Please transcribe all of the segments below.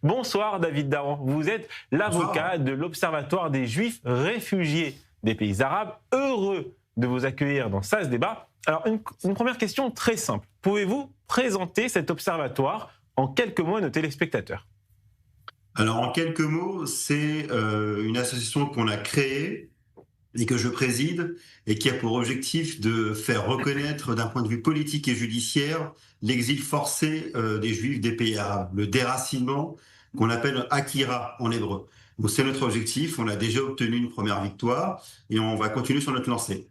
Bonsoir David Dahan, vous êtes Bonsoir. l'avocat de l'Observatoire des Juifs réfugiés des pays arabes. Heureux de vous accueillir dans SAS Débat. Alors une première question très simple. Pouvez-vous présenter cet observatoire en quelques mots à nos téléspectateurs? Alors, en quelques mots, c'est une association qu'on a créée et que je préside et qui a pour objectif de faire reconnaître d'un point de vue politique et judiciaire l'exil forcé des Juifs des pays arabes, le déracinement qu'on appelle Akira en hébreu. Donc c'est notre objectif, on a déjà obtenu une première victoire et on va continuer sur notre lancée.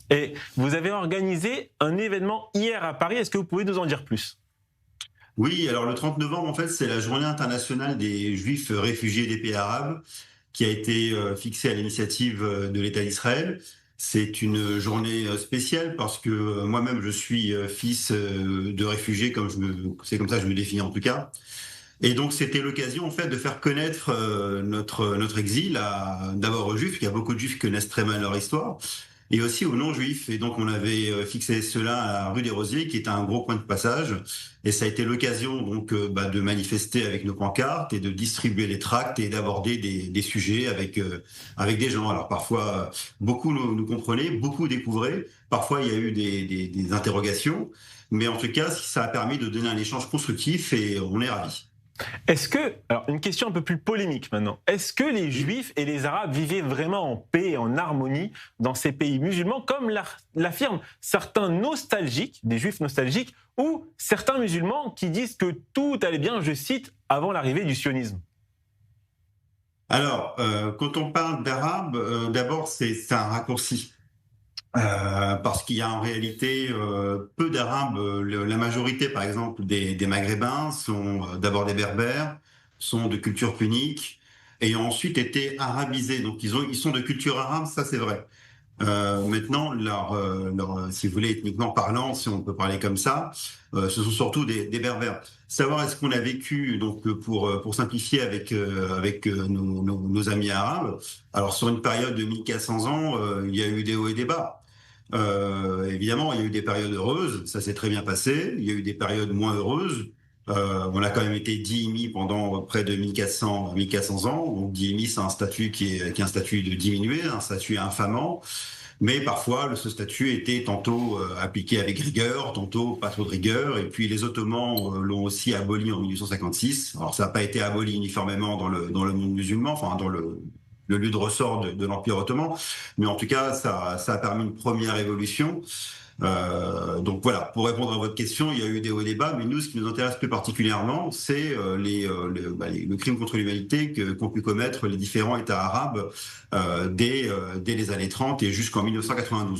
Et vous avez organisé un événement hier à Paris, est-ce que vous pouvez nous en dire plus? Oui, alors le 30 novembre, en fait, c'est la journée internationale des Juifs réfugiés des pays arabes qui a été fixée à l'initiative de l'État d'Israël. C'est une journée spéciale parce que moi-même, je suis fils de réfugiés, c'est comme ça que je me définis en tout cas. Et donc, c'était l'occasion, en fait, de faire connaître notre exil d'abord aux Juifs. Il y a beaucoup de Juifs qui connaissent très mal leur histoire et aussi aux non-juifs. Et donc, on avait fixé cela à la rue des Rosiers, qui est un gros point de passage. Et ça a été l'occasion donc de manifester avec nos pancartes et de distribuer les tracts et d'aborder des sujets avec des gens. Alors parfois, beaucoup nous comprenaient, beaucoup découvraient. Parfois, il y a eu des interrogations. Mais en tout cas, ça a permis de donner un échange constructif et on est ravis. Alors une question un peu plus polémique maintenant, est-ce que les Juifs et les Arabes vivaient vraiment en paix et en harmonie dans ces pays musulmans, comme l'affirment certains nostalgiques, des Juifs nostalgiques, ou certains musulmans qui disent que tout allait bien, je cite, avant l'arrivée du sionisme? Alors, quand on parle d'arabe, d'abord, c'est un raccourci. Parce qu'il y a en réalité peu d'Arabes. La majorité, par exemple, des Maghrébins sont d'abord des Berbères, sont de culture punique, et ont ensuite été arabisés. Donc ils sont de culture arabe, ça c'est vrai. Maintenant, si vous voulez, ethniquement parlant, si on peut parler comme ça, ce sont surtout des Berbères. Savoir est-ce qu'on a vécu, donc pour simplifier avec nos amis arabes. Alors sur une période de 1400 ans, il y a eu des hauts et des bas. Évidemment, il y a eu des périodes heureuses, ça s'est très bien passé. Il y a eu des périodes moins heureuses. On a quand même été dhimmi pendant près de 1400 ans. Donc dhimmi, c'est un statut qui est un statut de diminué, un statut infamant. Mais parfois, ce statut était tantôt appliqué avec rigueur, tantôt pas trop de rigueur. Et puis les Ottomans l'ont aussi aboli en 1856. Alors ça n'a pas été aboli uniformément dans le monde musulman, enfin dans le lieu de ressort de l'Empire ottoman. Mais en tout cas, ça a permis une première évolution. Donc voilà, pour répondre à votre question, il y a eu des hauts et des bas, mais nous, ce qui nous intéresse plus particulièrement, c'est le crime contre l'humanité qu'ont pu commettre les différents États arabes dès les années 30 et jusqu'en 1992.